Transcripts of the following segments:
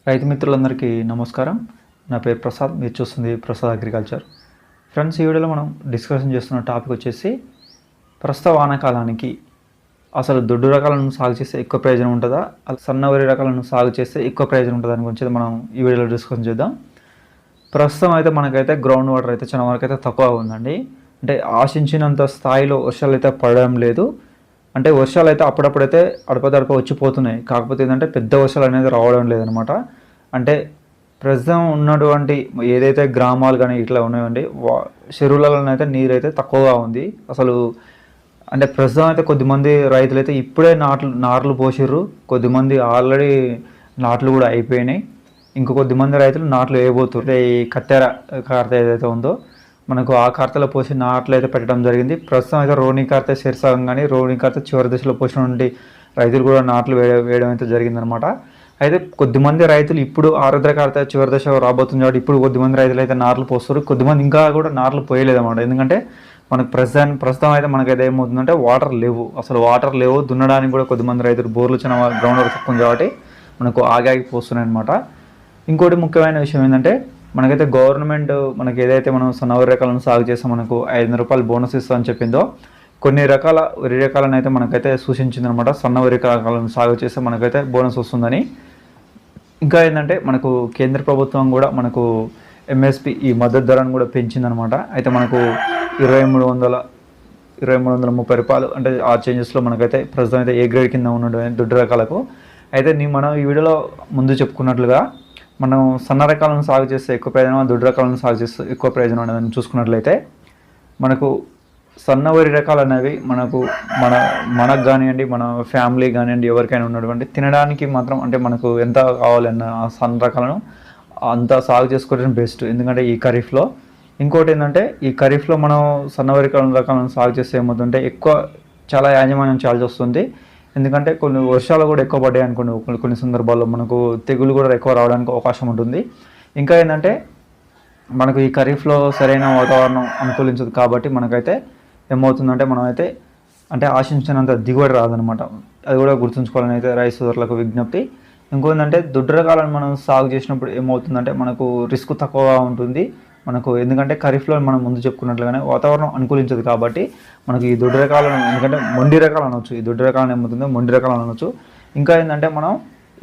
రైతు మిత్రులందరికీ నమస్కారం. నా పేరు ప్రసాద్. మీరు చూస్తుంది ప్రసాద్ అగ్రికల్చర్. ఫ్రెండ్స్, ఈ వీడియోలో మనం డిస్కషన్ చేస్తున్న టాపిక్ వచ్చేసి ప్రస్తుత వానాకాలానికి అసలు దొడ్డు రకాలను సాగు చేస్తే ఎక్కువ ప్రయోజనం ఉంటుందా, సన్న వరి రకాలను సాగు చేస్తే ఎక్కువ ప్రయోజనం ఉంటుందా అని గురించి మనం ఈ వీడియోలో డిస్కషన్ చేద్దాం. ప్రస్తుతం అయితే మనకైతే గ్రౌండ్ వాటర్ అయితే చాలా వరకు అయితే తక్కువ ఉందండి. అంటే ఆశించినంత స్థాయిలో వర్షాలు అయితే పడడం లేదు. అంటే వర్షాలు అయితే అప్పుడప్పుడైతే అడపదడప వచ్చిపోతున్నాయి. కాకపోతే ఏంటంటే పెద్ద వర్షాలు అనేది రావడం లేదనమాట. అంటే ప్రస్తుతం ఉన్నటువంటి ఏదైతే గ్రామాలు కానీ ఇట్లా ఉన్నాయండి, చెరువులలో అయితే నీరు అయితే తక్కువగా ఉంది అసలు. అంటే ప్రస్తుతం అయితే కొద్దిమంది రైతులు అయితే ఇప్పుడే నార్లు పోసిర్రు, కొద్దిమంది ఆల్రెడీ నాట్లు కూడా అయిపోయినాయి. ఇంకో కొద్దిమంది రైతులు నాట్లు వేయబోతున్నారు. ఈ కత్తెర కార్త ఏదైతే ఉందో మనకు ఆ కార్తలో పోసి నాట్లు అయితే పెట్టడం జరిగింది. ప్రస్తుతం అయితే రోహిణి కార్త శీర్షకం కానీ రోహిణి కార్త చివరి దశలో పోసినటువంటి రైతులు కూడా నాట్లు వేయడం అయితే జరిగిందనమాట. అయితే కొద్దిమంది రైతులు ఇప్పుడు ఆరుద్ర కార్త చివరి దశ రాబోతుంది కాబట్టి ఇప్పుడు కొద్దిమంది రైతులు అయితే నాట్లు పోస్తారు. కొద్దిమంది ఇంకా కూడా నాట్లు పోయలేదన్నమాట. ఎందుకంటే మనకు ప్రస్తుతం అయితే మనకైతే ఏమవుతుందంటే వాటర్ లేవు, అసలు వాటర్ లేవు. దున్నడానికి కూడా కొద్దిమంది రైతులు బోర్లు చిన్న గ్రౌండ్ వరకు తక్కువ కాబట్టి మనకు ఆగాగి పోస్తున్నాయి అనమాట. ఇంకోటి ముఖ్యమైన విషయం ఏంటంటే మనకైతే గవర్నమెంట్ మనకి ఏదైతే మనం సన్న వరి రకాలను సాగు చేస్తే మనకు 500 రూపాయలు బోనస్ ఇస్తుందని చెప్పిందో, కొన్ని రకాల వరి రకాలను అయితే మనకైతే సూచించిందనమాట. సన్న వరి రకాలను సాగు చేస్తే మనకైతే బోనస్ వస్తుందని. ఇంకా ఏంటంటే మనకు కేంద్ర ప్రభుత్వం కూడా మనకు ఎంఎస్పి ఈ మద్దతు ధరను కూడా పెంచిందనమాట. అయితే మనకు 2330 రూపాయలు అంటే ఆ చేంజెస్లో మనకైతే ప్రస్తుతం అయితే ఏ గ్రేడ్ కింద ఉన్నటువంటి దొడ్డు రకాలకు అయితే మనం ఈ వీడియోలో ముందు చెప్పుకున్నట్లుగా మనం సన్న రకాలను సాగు చేస్తే ఎక్కువ ప్రయోజనం, దొడ్డు రకాలను సాగు చేస్తే ఎక్కువ ప్రయోజనం అనేది చూసుకున్నట్లయితే మనకు సన్న వరి రకాలు అనేవి మనకు మనకు కానివ్వండి, మన ఫ్యామిలీ కానివ్వండి, ఎవరికైనా ఉన్నటువంటి తినడానికి మాత్రం అంటే మనకు ఎంత కావాలన్న ఆ సన్న రకాలను అంత సాగు చేసుకోవడం బెస్ట్. ఎందుకంటే ఈ ఖరీఫ్లో ఇంకోటి ఏంటంటే ఈ ఖరీఫ్లో మనం సన్న వరి రకాలను సాగు చేస్తే ఏమవుతుందంటే చాలా యాజమాన్యం చేయాల్సి వస్తుంది. ఎందుకంటే కొన్ని వర్షాలు కూడా ఎక్కువ పడ్డాయి అనుకోండి, కొన్ని సందర్భాల్లో మనకు తెగులు కూడా ఎక్కువ రావడానికి అవకాశం ఉంటుంది. ఇంకా ఏంటంటే మనకు ఈ ఖరీఫ్లో సరైన వాతావరణం అనుకూలించదు కాబట్టి మనకైతే ఏమవుతుందంటే మనమైతే అంటే ఆశించినంత దిగుబడి రాదనమాట. అది కూడా గుర్తుంచుకోవాలని అయితే రైతు సోదరులకు విజ్ఞప్తి. ఇంకోందంటే దొడ్డు రకాలను మనం సాగు చేసినప్పుడు ఏమవుతుందంటే మనకు రిస్క్ తక్కువగా ఉంటుంది మనకు. ఎందుకంటే ఖరీఫ్లో మనం ముందు చెప్పుకున్నట్లుగానే వాతావరణం అనుకూలించదు కాబట్టి మనకి ఈ దొడ్డు రకాలను, ఎందుకంటే మొండి రకాలు అనవచ్చు, ఈ దొడ్డు రకాలను ఏమవుతుందో మొండి రకాలు అనవచ్చు. ఇంకా ఏంటంటే మనం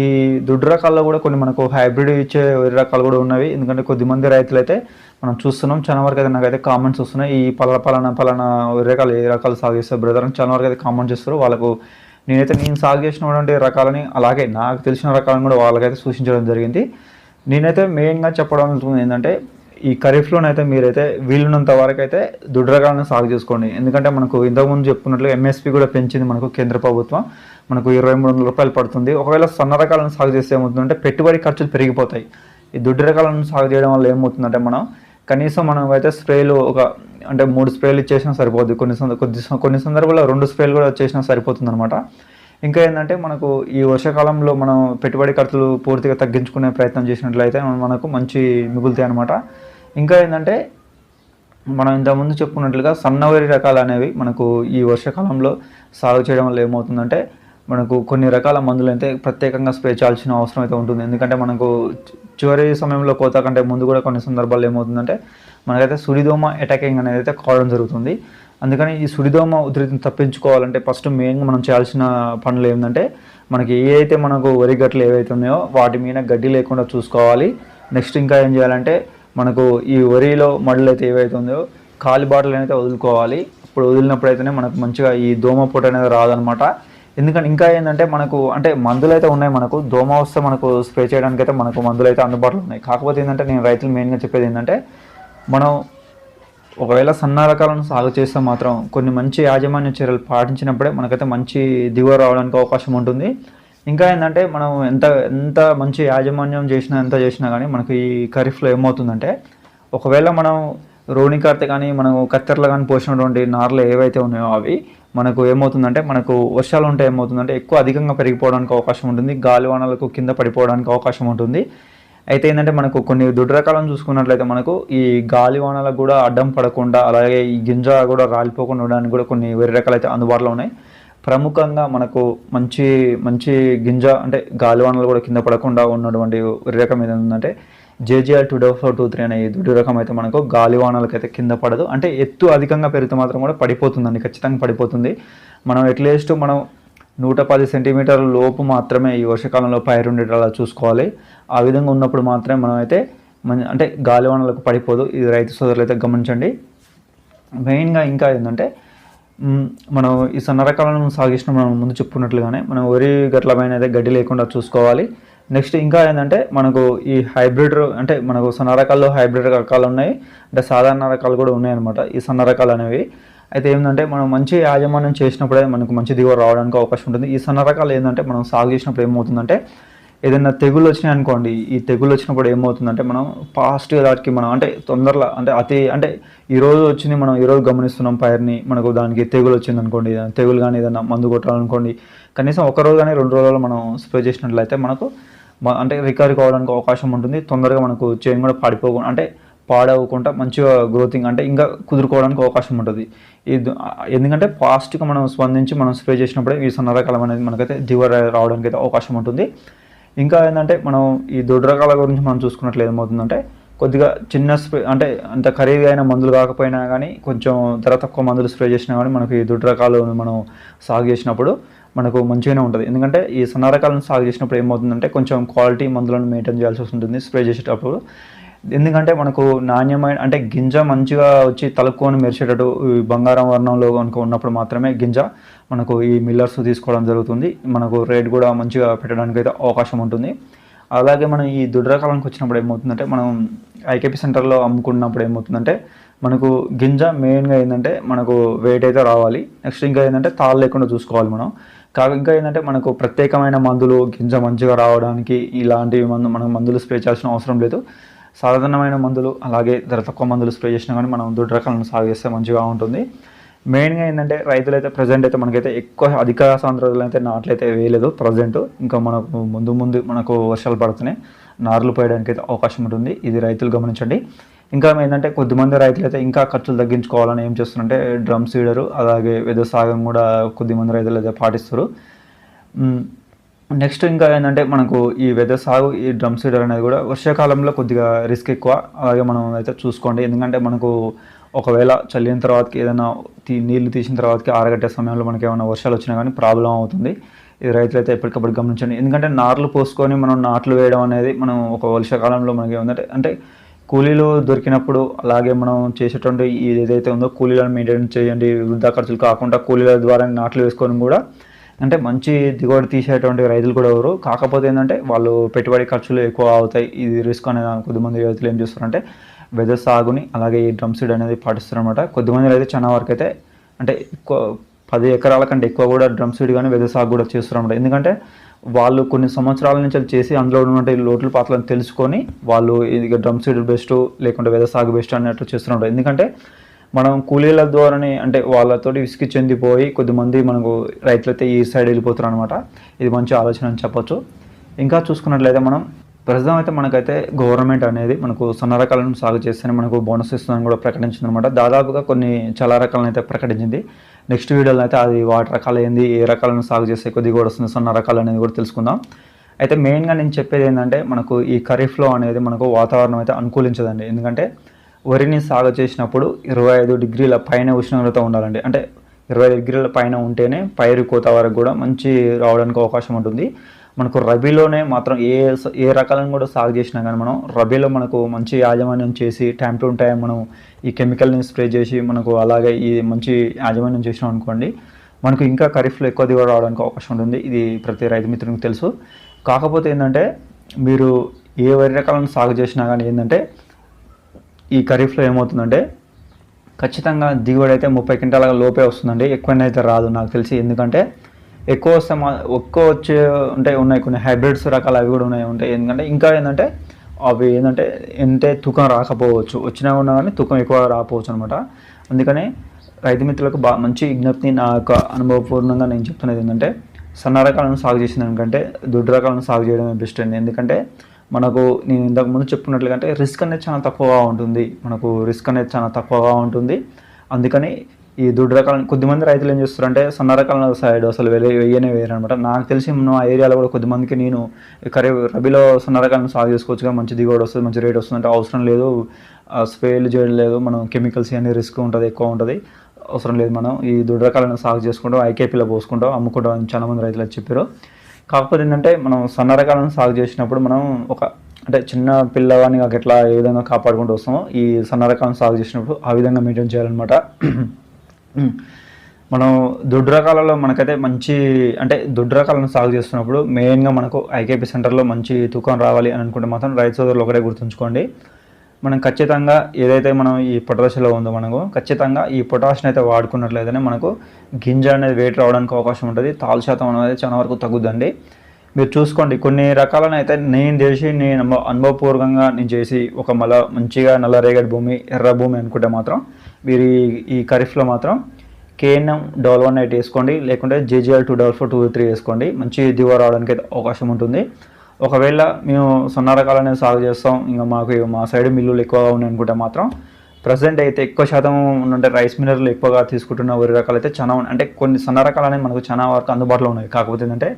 ఈ దొడ్డు రకాల్లో కూడా కొన్ని మనకు హైబ్రిడ్ ఇచ్చే వరి రకాలు కూడా ఉన్నవి. ఎందుకంటే కొద్దిమంది రైతులు అయితే మనం చూస్తున్నాం, చాలా వరకు అయితే నాకైతే కామెంట్స్ వస్తున్నాయి, ఈ పలానా వరి రకాలు ఏ రకాలు సాగు చేస్తారు బ్రదర్ అని చాలా వరకు అయితే కామెంట్ చేస్తారు. వాళ్ళకు నేను సాగు చేసినటువంటి రకాలని అలాగే నాకు తెలిసిన రకాలను కూడా వాళ్ళకైతే సూచించడం జరిగింది. నేనైతే మెయిన్గా చెప్పడం ఏంటంటే ఈ ఖరీఫ్లోనైతే మీరైతే వీలున్నంత వరకు అయితే దొడ్డు రకాలను సాగు చేసుకోండి. ఎందుకంటే మనకు ఇంతకుముందు చెప్పుకున్నట్లుగా ఎంఎస్పి కూడా పెంచింది మనకు కేంద్ర ప్రభుత్వం. మనకు 2300 రూపాయలు పడుతుంది. ఒకవేళ సన్న రకాలను సాగు చేస్తే ఏమవుతుందంటే పెట్టుబడి ఖర్చులు పెరిగిపోతాయి. ఈ దొడ్డు రకాలను సాగు చేయడం వల్ల ఏమవుతుందంటే కనీసం మనం అయితే స్ప్రేలు అంటే 3 స్ప్రేలు ఇచ్చేసినా సరిపోద్ది. కొన్ని సందర్భాల్లో 2 స్ప్రేలు కూడా వచ్చేసినా సరిపోతుంది అనమాట. ఇంకా ఏంటంటే మనకు ఈ వర్షాకాలంలో మనం పెట్టుబడి ఖర్చులు పూర్తిగా తగ్గించుకునే ప్రయత్నం చేసినట్లయితే మనకు మంచి మిగులుతాయి అనమాట. ఇంకా ఏంటంటే మనం ఇంతకుముందు చెప్పుకున్నట్లుగా సన్న వరి రకాలు అనేవి మనకు ఈ వర్షాకాలంలో సాగు చేయడం వల్ల ఏమవుతుందంటే మనకు కొన్ని రకాల మందులు అయితే ప్రత్యేకంగా స్ప్రే చేయాల్సిన అవసరం అయితే ఉంటుంది. ఎందుకంటే మనకు చివరి సమయంలో కోత కంటే ముందు కూడా కొన్ని సందర్భాల్లో ఏమవుతుందంటే మనకైతే సుడిదోమ అటాకింగ్ అనేది అయితే కావడం జరుగుతుంది. అందుకని ఈ సుడిదోమ ఉధృతిని తప్పించుకోవాలంటే ఫస్ట్ మెయిన్గా మనం చేయాల్సిన పనులు ఏంటంటే మనకి ఏవైతే మనకు వరి గట్లు ఏవైతే ఉన్నాయో వాటి మీద గడ్డి లేకుండా చూసుకోవాలి. నెక్స్ట్ ఇంకా ఏం చేయాలంటే మనకు ఈ వరిలో మడులు అయితే ఏవైతే ఉందో కాలి బాటలు అయితే వదులుకోవాలి. ఇప్పుడు వదిలినప్పుడు అయితేనే మనకు మంచిగా ఈ దోమ పూట అనేది రాదనమాట. ఎందుకంటే ఇంకా ఏంటంటే మనకు అంటే మందులు అయితే ఉన్నాయి, మనకు దోమ వస్తే మనకు స్ప్రే చేయడానికి అయితే మనకు మందులు అయితే అందుబాటులో ఉన్నాయి. కాకపోతే ఏంటంటే నేను రైతులు మెయిన్గా చెప్పేది ఏంటంటే మనం ఒకవేళ సన్న రకాలను సాగు చేస్తే మాత్రం కొన్ని మంచి యాజమాన్య చర్యలు పాటించినప్పుడే మనకైతే మంచి దిగుబడి రావడానికి అవకాశం ఉంటుంది. ఇంకా ఏంటంటే మనం ఎంత మంచి యాజమాన్యం ఎంత చేసినా కానీ మనకు ఈ ఖరీఫ్లో ఏమవుతుందంటే ఒకవేళ మనం రోహిణి కార్త కానీ మనం కత్తెరలు కానీ పోసినటువంటి నార్లు ఏవైతే ఉన్నాయో అవి మనకు ఏమవుతుందంటే మనకు వర్షాలు ఉంటే ఏమవుతుందంటే అధికంగా పెరిగిపోవడానికి అవకాశం ఉంటుంది, గాలివానలకు కింద పడిపోవడానికి అవకాశం ఉంటుంది. అయితే ఏంటంటే మనకు కొన్ని దొడ్డు రకాలను చూసుకున్నట్లయితే మనకు ఈ గాలివానలకు కూడా అడ్డం పడకుండా అలాగే ఈ గింజ కూడా రాలిపోకుండా ఉండడానికి కూడా కొన్ని వేరే రకాలు అయితే అందుబాటులో ఉన్నాయి. ప్రముఖంగా మనకు మంచి మంచి గింజ అంటే గాలివానలు కూడా కింద పడకుండా ఉన్నటువంటి వరి రకం ఏదంటే జేజీఆర్ 22423 అనే ఈ దుడ్డు రకం అయితే మనకు గాలివానలకైతే కింద పడదు. అంటే ఎత్తు అధికంగా పెరిగితే మాత్రం కూడా పడిపోతుందండి, ఖచ్చితంగా పడిపోతుంది. మనం అట్లీస్ట్ మనం 110 సెంటీమీటర్ల లోపు మాత్రమే ఈ వర్షాకాలంలో పైరు ఉండేటలా చూసుకోవాలి. ఆ విధంగా ఉన్నప్పుడు మాత్రమే మనం అయితే అంటే గాలివానలకు పడిపోదు. ఇది రైతు సోదరులు అయితే గమనించండి. మెయిన్గా ఇంకా ఏంటంటే మనం ఈ సన్న రకాలను సాగిస్తున్న మనం ముందు చెప్పుకున్నట్లుగానే మనం వరి గట్ల పైన అయితే గడ్డి లేకుండా చూసుకోవాలి. నెక్స్ట్ ఇంకా ఏంటంటే మనకు ఈ హైబ్రిడ్ అంటే మనకు సన్న రకాల్లో హైబ్రిడ్ రకాలు ఉన్నాయి, అంటే సాధారణ రకాలు కూడా ఉన్నాయన్నమాట ఈ సన్న రకాలు అనేవి. అయితే ఏంటంటే మనం మంచి యాజమాన్యం చేసినప్పుడే మనకు మంచి దిగుబడి రావడానికి అవకాశం ఉంటుంది. ఈ సన్న రకాలు ఏంటంటే మనం సాగు చేసినప్పుడు ఏమవుతుందంటే ఏదైనా తెగుళ్ళు వచ్చినాయి అనుకోండి, ఈ తెగుళ్ళు వచ్చినప్పుడు ఏమవుతుందంటే మనం ఫాస్ట్గా వాటికి మనం అంటే తొందరలో అంటే ఈరోజు వచ్చింది, మనం ఈరోజు గమనిస్తున్నాం పైర్ని, మనకు దానికి తెగులు వచ్చింది అనుకోండి, తెగులు కానీ ఏదైనా మందు కొట్టాలనుకోండి, కనీసం ఒక రోజు కానీ 2 రోజుల్లో మనం స్ప్రే చేసినట్లయితే మనకు అంటే రికవరీ కావడానికి అవకాశం ఉంటుంది. తొందరగా మనకు చేను కూడా పాడవకుండా మంచిగా గ్రోతింగ్ అంటే ఇంకా కుదురుకోవడానికి అవకాశం ఉంటుంది. ఎందుకంటే ఫాస్ట్గా మనం స్పందించి మనం స్ప్రే చేసినప్పుడే ఈ సన్న రకాలం అనేది మనకైతే దిగుబడి రావడానికి అయితే అవకాశం ఉంటుంది. ఇంకా ఏంటంటే మనం ఈ దొడ్డు రకాల గురించి మనం చూసుకున్నట్లు ఏమవుతుందంటే కొద్దిగా చిన్న స్ప్రే అంటే అంత ఖరీదైన మందులు కాకపోయినా కానీ కొంచెం ధర తక్కువ మందులు స్ప్రే చేసినా కానీ మనకు ఈ దొడ్డు రకాలు మనం సాగు చేసినప్పుడు మనకు మంచిగానే ఉంటుంది. ఎందుకంటే ఈ సన్న రకాలను సాగు చేసినప్పుడు ఏమవుతుందంటే కొంచెం క్వాలిటీ మందులను మెయింటైన్ చేయాల్సి వస్తుంది స్ప్రే చేసేటప్పుడు. ఎందుకంటే మనకు నాణ్యమైన అంటే గింజ మంచిగా వచ్చి తలుక్కొని మెరిసేటట్టు బంగారం వర్ణంలో కనుక ఉన్నప్పుడు మాత్రమే గింజ మనకు ఈ మిల్లర్స్ తీసుకోవడం జరుగుతుంది. మనకు రేట్ కూడా మంచిగా పెట్టడానికి అయితే అవకాశం ఉంటుంది. అలాగే మనం ఈ దొడ్డు రకాలకు వచ్చినప్పుడు ఏమవుతుందంటే మనం ఐకేపీ సెంటర్లో అమ్ముకున్నప్పుడు ఏమవుతుందంటే మనకు గింజ మెయిన్గా ఏంటంటే మనకు వెయిట్ అయితే రావాలి. నెక్స్ట్ ఇంకా ఏంటంటే తాళ్ళు లేకుండా చూసుకోవాలి మనం. ఇంకా ఏంటంటే మనకు ప్రత్యేకమైన మందులు గింజ మంచిగా రావడానికి ఇలాంటివి మనం మందులు స్ప్రే చేయాల్సిన అవసరం లేదు. సాధారణమైన మందులు అలాగే ధర తక్కువ మందులు స్ప్రే చేసినా కానీ మనం దొడ్డు రకాలను సాగు చేస్తే మంచిగా ఉంటుంది. మెయిన్గా ఏంటంటే రైతులు అయితే ప్రజెంట్ అయితే మనకైతే అధిక సాంద్రతలు అయితే నాట్లయితే వేయలేదు ప్రజెంట్. ఇంకా మనకు ముందు మనకు వర్షాలు పడుతున్నాయి, నార్లు పోయడానికి అయితే అవకాశం ఉంటుంది. ఇది రైతులు గమనించండి. ఇంకా ఏంటంటే కొద్దిమంది రైతులు అయితే ఇంకా ఖర్చులు తగ్గించుకోవాలని ఏం చేస్తున్నారంటే డ్రమ్ సీడరు అలాగే వెద సాగం కూడా కొద్దిమంది రైతులు అయితే పాటిస్తారు. నెక్స్ట్ ఇంకా ఏంటంటే మనకు ఈ వెదర్ సాగు ఈ డ్రమ్ సీడర్ అనేది కూడా వర్షాకాలంలో కొద్దిగా రిస్క్ ఎక్కువ. అలాగే మనం అయితే చూసుకోండి, ఎందుకంటే మనకు ఒకవేళ చల్లిన తర్వాతకి ఏదైనా నీళ్లు తీసిన తర్వాతకి ఆరగట్టే సమయంలో మనకి ఏమైనా వర్షాలు వచ్చినా కానీ ప్రాబ్లం అవుతుంది. ఇది రైతులు అయితే ఎప్పటికప్పుడు గమనించండి. ఎందుకంటే నార్లు పోసుకొని మనం నాట్లు వేయడం అనేది మనం ఒక వర్షాకాలంలో మనకి ఏమంటే అంటే కూలీలు దొరికినప్పుడు అలాగే మనం చేసేటువంటి ఏదైతే ఉందో కూలీలను మెయింటైన్ చేయండి, వృధా ఖర్చులు కాకుండా కూలీల ద్వారా నాట్లు వేసుకొని కూడా అంటే మంచి దిగుబడి తీసేటువంటి రైతులు కూడా ఎవరు. కాకపోతే ఏంటంటే వాళ్ళు పెట్టుబడి ఖర్చులు ఎక్కువ అవుతాయి, ఇది రిస్క్ అనేది కొద్దిమంది రైతులు ఏం చేస్తారంటే వెదర్ సాగుని అలాగే ఈ డ్రమ్ సీడ్ అనేది పాటిస్తారనమాట. కొద్దిమంది రైతులు చాలా వరకు అయితే అంటే 10 ఎకరాల కంటే ఎక్కువ కూడా డ్రమ్ సీడ్ కానీ వెదర్ సాగు కూడా చేస్తారనమాట. ఎందుకంటే వాళ్ళు కొన్ని సంవత్సరాల నుంచి చేసి అందులో ఉన్నటువంటి లోట్లు పాత్రలను తెలుసుకొని వాళ్ళు ఇది డ్రమ్ సీడ్ బెస్ట్ లేకుంటే వెదర్ సాగు బెస్ట్ అన్నట్టు చేస్తున్నారు. ఎందుకంటే మనం కూలీల ద్వారానే అంటే వాళ్ళతోటి విసిగి చెందిపోయి కొద్దిమంది మనకు రైతులైతే ఈ సైడ్ వెళ్ళిపోతారు అనమాట. ఇది మంచి ఆలోచన అని చెప్పొచ్చు. ఇంకా చూసుకున్నట్లయితే మనం ప్రస్తుతం అయితే మనకైతే గవర్నమెంట్ అనేది మనకు సన్న రకాలను సాగు చేస్తేనే మనకు బోనస్ ఇస్తుందని కూడా ప్రకటించింది అనమాట. దాదాపుగా కొన్ని చాలా రకాలను అయితే ప్రకటించింది. నెక్స్ట్ వీడియోలో అయితే అది వాటి రకాలు ఏంది, ఏ రకాలను సాగు చేస్తే ఎక్కువ దిగుబడి వస్తుంది సన్న రకాలు అనేది కూడా తెలుసుకుందాం. అయితే మెయిన్గా నేను చెప్పేది ఏంటంటే మనకు ఈ ఖరీఫ్లో అనేది మనకు వాతావరణం అయితే అనుకూలించదండి. ఎందుకంటే వరిని సాగు చేసినప్పుడు 25 డిగ్రీల పైన ఉష్ణోగ్రత ఉండాలండి. అంటే 25 డిగ్రీల పైన ఉంటేనే పైరు కోత వరకు కూడా మంచి రావడానికి అవకాశం ఉంటుంది. మనకు రబీలోనే మాత్రం ఏ రకాలను కూడా సాగు చేసినా కానీ మనం రబీలో మనకు మంచి యాజమాన్యం చేసి టైం టు టైం మనం ఈ కెమికల్ని స్ప్రే చేసి మనకు అలాగే ఈ మంచి యాజమాన్యం చేసినాం అనుకోండి మనకు ఇంకా ఖరీఫ్లో ఎక్కువ దిగుబడి రావడానికి అవకాశం ఉంటుంది. ఇది ప్రతి రైతు మిత్రునికి తెలుసు. కాకపోతే ఏంటంటే మీరు ఏ వరి రకాలను సాగు చేసినా కానీ ఏంటంటే ఈ ఖరీఫ్లో ఏమవుతుందంటే ఖచ్చితంగా దిగుబడి అయితే 30 క్వింటాల లోపే వస్తుందండి, ఎక్కువనైతే రాదు నాకు తెలిసి. ఎందుకంటే ఎక్కువ వచ్చే ఉన్నాయి కొన్ని హైబ్రిడ్స్ రకాలు అవి కూడా ఉంటాయి. ఎందుకంటే ఇంకా ఏంటంటే అవి ఏంటంటే తూకం రాకపోవచ్చు, వచ్చినా ఉన్నా కానీ తూకం ఎక్కువ రాకపోవచ్చు అనమాట. అందుకని రైతు మిత్రులకు మంచి విజ్ఞప్తి నా యొక్క అనుభవపూర్ణంగా నేను చెప్తున్నది ఏంటంటే సన్న రకాలను సాగు చేసిన దానికంటే దొడ్డు రకాలను సాగు చేయడమే బెస్ట్ అండి. ఎందుకంటే మనకు నేను ఇంతకు ముందు చెప్పుకున్నట్లుగా రిస్క్ అనేది చాలా తక్కువగా ఉంటుంది. అందుకని ఈ దుడ్డు రకాలను కొద్దిమంది రైతులు ఏం చేస్తారంటే సన్న రకాల సైడ్ అసలు వేయనే వేయరనమాట. నాకు తెలిసి మనం ఆ ఏరియాలో కూడా కొద్దిమందికి నేను రబీలో సన్న రకాలను సాగు చేసుకోవచ్చుగా, మంచి దిగుబడి వస్తుంది, మంచి రేట్ వస్తుంది అంటే అవసరం లేదు, స్ప్రేలు చేయడం లేదు, మనం కెమికల్స్ అన్ని రిస్క్ ఉంటుంది, ఎక్కువ ఉంటుంది, అవసరం లేదు, మనం ఈ దుడ్డు రకాలను సాగు చేసుకుంటాం, ఐకేపీలో పోసుకుంటాం, అమ్ముకుంటాం అని చాలామంది రైతులు చెప్పారు. కాకపోతే ఏంటంటే మనం సన్న రకాలను సాగు చేసినప్పుడు మనం అంటే చిన్న పిల్లవాడిని ఎట్లా ఏ విధంగా కాపాడుకుంటూ వస్తామో ఈ సన్న రకాలను సాగు చేసినప్పుడు ఆ విధంగా మెయింటైన్ చేయాలన్నమాట. మనం దొడ్డు రకాలలో మనకైతే మంచి అంటే దొడ్డు రకాలను సాగు చేస్తున్నప్పుడు మెయిన్గా మనకు ఐకేపీ సెంటర్లో మంచి తూకం రావాలి అని అనుకుంటే మాత్రం రైతు సోదరులు ఒకటే గుర్తుంచుకోండి, మనం ఖచ్చితంగా ఏదైతే మనం ఈ పొటాషియంలో ఉందో మనకు ఖచ్చితంగా ఈ పొటాషియం అయితే వాడుకున్నట్లయితేనే మనకు గింజ అనేది వెయిట్ రావడానికి అవకాశం ఉంటుంది, తాలు శాతం అనేది చాలా వరకు తగ్గుద్దండి. మీరు చూసుకోండి, కొన్ని రకాలను అయితే నేను అనుభవపూర్వకంగా నేను చేసి ఒక మంచిగా నల్లరేగడి భూమి, ఎర్ర భూమి అనుకుంటే మాత్రం మీరు ఈ ఖరీఫ్లో మాత్రం KNM 118 వేసుకోండి, లేకుంటే JGL 244-2 వేసుకోండి, మంచి దిగుబడి రావడానికి అయితే అవకాశం ఉంటుంది. ఒకవేళ మేము సన్న రకాలనే సాగు చేస్తాం, ఇంకా మా సైడ్ మిల్లులు ఎక్కువగా ఉన్నాయి అనుకుంటే మాత్రం ప్రజెంట్ అయితే ఎక్కువ శాతం అంటే రైస్ మిల్లర్లు ఎక్కువగా తీసుకుంటున్న వరి రకాలు అయితే చాలా అంటే కొన్ని సన్న రకాలు అనేవి మనకు చాలా వరకు అందుబాటులో ఉన్నాయి. కాకపోతే ఏంటంటే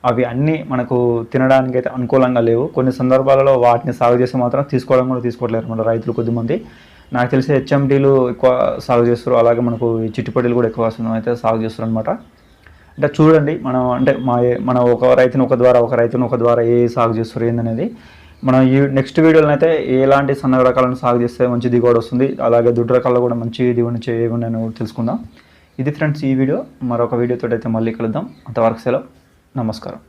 అవి అన్నీ మనకు తినడానికి అయితే అనుకూలంగా లేవు. కొన్ని సందర్భాలలో వాటిని సాగు చేస్తే మాత్రం తీసుకోవట్లేరు మన రైతులు కొద్దిమంది. నాకు తెలిసి HMTలు ఎక్కువ సాగు చేస్తారు, అలాగే మనకు ఈ చిట్టుపొడిలు కూడా ఎక్కువ అయితే సాగు చేస్తారు అనమాట. అంటే చూడండి మనం ఒక రైతుని ఒక ద్వారా ఏ సాగు చేస్తారు ఏందనేది మనం ఈ నెక్స్ట్ వీడియోలో అయితే ఎలాంటి సన్న రకాలను సాగు చేస్తే మంచి దిగుబడి వస్తుంది, అలాగే దుడ్డు రకాల్లో కూడా మంచి దిగుబడి చేయకుండా తెలుసుకుందాం. ఇది ఫ్రెండ్స్ ఈ వీడియో. మరొక వీడియోతో అయితే మళ్ళీ కలుద్దాం. అంతవరకు సెలవు, నమస్కారం.